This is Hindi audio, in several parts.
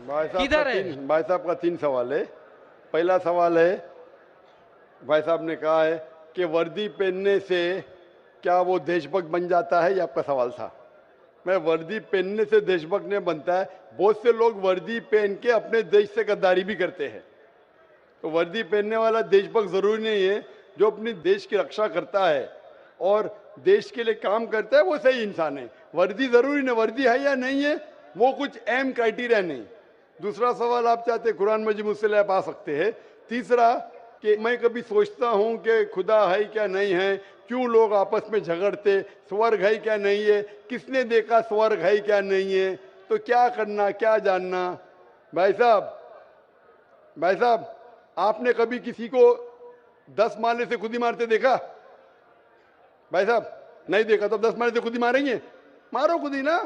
किधर है? भाई साहब का 3 सवाल है। पहला सवाल है, भाई साहब ने कहा है कि वर्दी पहनने से क्या वो देशभक्त बन जाता है, ये आपका सवाल था। मैं वर्दी पहनने से देशभक्त नहीं बनता है। बहुत से लोग वर्दी पहन के अपने देश से गद्दारी भी करते हैं। तो वर्दी पहनने वाला देशभक्त जरूरी नहीं है। जो अपनी देश की रक्षा करता है और देश के लिए काम करता है वो सही इंसान है। वर्दी जरूरी नहीं, वर्दी है या नहीं है वो कुछ अहम क्राइटेरिया नहीं। दूसरा सवाल आप चाहते कुरान मजीद मुझसे ले पा सकते हैं। तीसरा कि मैं कभी सोचता हूं कि खुदा है क्या नहीं है, क्यों लोग आपस में झगड़ते, स्वर्ग है क्या नहीं है, किसने देखा स्वर्ग है क्या नहीं है, तो क्या करना क्या जानना। भाई साहब आपने कभी किसी को 10 मारने से खुद ही मारते देखा? भाई साहब नहीं देखा तो 10 मारने से खुद ही मारेंगे? मारो खुद ही ना।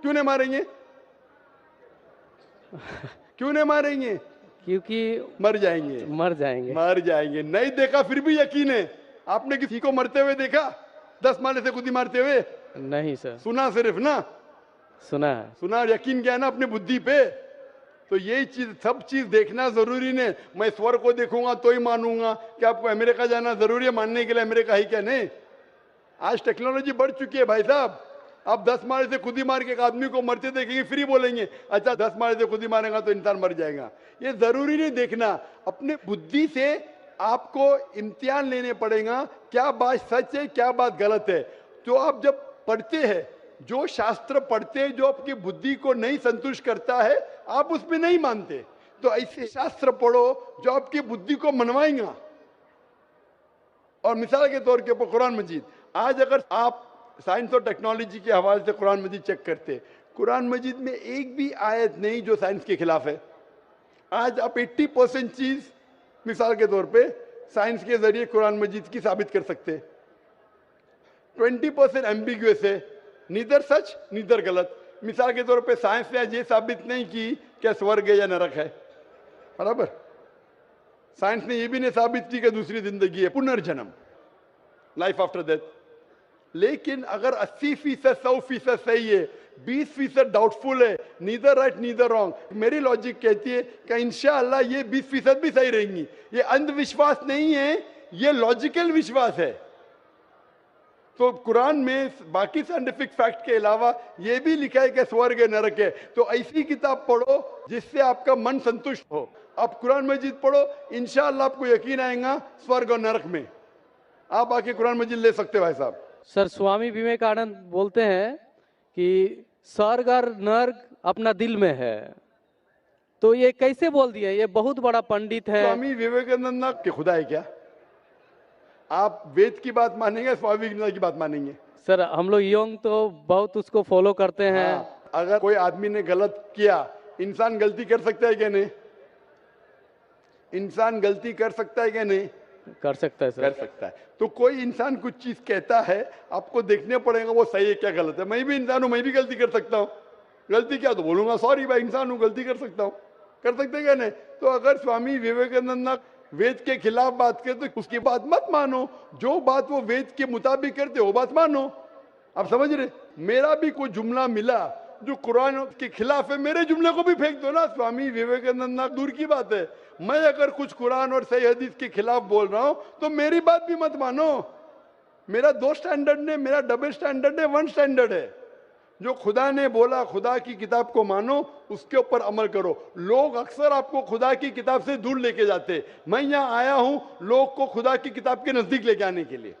क्यों नहीं मारेंगे? क्यों नहीं मारेंगे? क्योंकि मर जाएंगे। मर जाएंगे। नहीं देखा फिर भी यकीन है। आपने किसी को मरते हुए देखा 10 मारने से खुद ही मारते हुए? नहीं सर। सुना सिर्फ ना? सुना है। सुना, यकीन क्या है ना अपनी बुद्धि पे। तो यही चीज, सब चीज देखना जरूरी नहीं। मैं स्वर्ग को देखूंगा तो ही मानूंगा। क्या आपको अमेरिका जाना जरूरी है मानने के लिए अमेरिका है क्या? नहीं। आज टेक्नोलॉजी बढ़ चुकी है भाई साहब। आप 10 मारे से खुद ही मार के एक आदमी को मरते देखेंगे फिर ही बोलेंगे अच्छा 10 मारे से खुद ही मारेगा तो इंसान मर जाएगा। ये जरूरी नहीं देखना। अपने बुद्धि से आपको इम्तिहान लेने पड़ेगा, क्या बात सच है क्या बात गलत है। तो आप जब पढ़ते हैं, जो शास्त्र पढ़ते हैं जो आपकी बुद्धि को नहीं संतुष्ट करता है आप उसमें नहीं मानते, तो ऐसे शास्त्र पढ़ो जो आपकी बुद्धि को मनवाएगा। और मिसाल के तौर के ऊपर कुरान मजीद, आज अगर आप साइंस और टेक्नोलॉजी के हवाले से कुरान मजीद चेक करते, कुरान मजीद में एक भी आयत नहीं जो साइंस के खिलाफ है। आज आप 80% चीज मिसाल के तौर पे साइंस के जरिए कुरान मजीद की साबित कर सकते। 20% एम्बिग्युअस है, नीदर सच नीदर गलत। मिसाल के तौर पे साइंस ने आज ये साबित नहीं की क्या स्वर्ग है या नरक है, बराबर। साइंस ने ये भी नहीं साबित की कि दूसरी जिंदगी है, पुनर्जन्म, लाइफ आफ्टर डेथ। लेकिन अगर 80% 100% सही है, 20% डाउटफुल है, नीदर राइट नीदर रॉन्ग, मेरी लॉजिक कहती है कि इंशाअल्लाह ये 20% भी सही रहेंगी। ये अंधविश्वास नहीं है, ये लॉजिकल विश्वास है। तो कुरान में बाकी साइंटिफिक फैक्ट के अलावा ये भी लिखा है कि स्वर्ग है नरक है। तो ऐसी किताब पढ़ो जिससे आपका मन संतुष्ट हो। आप कुरान मजीद पढ़ो, इंशाअल्लाह आपको यकीन आएगा स्वर्ग और नरक में। आप आके कुरान मजीद ले सकते हो भाई साहब। सर स्वामी विवेकानंद बोलते हैं कि स्वर्ग और नर्क अपना दिल में है, तो ये कैसे बोल दिया? ये बहुत बड़ा पंडित है। स्वामी विवेकानंद ना कि खुदा है क्या? आप वेद की बात मानेंगे, स्वामी विवेकानंद की बात मानेंगे? सर हम लोग यंग तो बहुत उसको फॉलो करते हैं। हाँ, अगर कोई आदमी ने गलत किया, इंसान गलती कर सकता है क्या नहीं? इंसान गलती कर सकता है क्या नहीं? कर सकता है सर। कर सकता है। तो कोई इंसान कुछ चीज कहता है, आपको देखने पड़ेगा वो सही है क्या गलत है। मैं भी इंसान हूं, मैं भी गलती कर सकता हूं। गलती क्या तो बोलूंगा सॉरी भाई इंसान हूं, गलती कर सकता हूं। कर सकते क्या नहीं? तो अगर स्वामी विवेकानंद ना वेद के खिलाफ बात करे तो उसकी बात मत मानो। जो बात वो वेद के मुताबिक करते वो बात मानो। आप समझ रहे? मेरा भी कोई जुमला मिला जो कुरान के खिलाफ है, मेरे जुमले को भी फेंक दो ना। स्वामी विवेकानंद ना दूर की बात है, मैं अगर कुछ कुरान और सही हदीस के खिलाफ बोल रहा हूं तो मेरी बात भी मत मानो। मेरा 2 स्टैंडर्ड नहीं, मेरा डबल स्टैंडर्ड है, 1 स्टैंडर्ड है। जो खुदा ने बोला, खुदा की किताब को मानो, उसके ऊपर अमल करो। लोग अक्सर आपको खुदा की किताब से दूर लेके जाते, मैं यहां आया हूं लोग को खुदा की किताब के नजदीक लेके आने के लिए।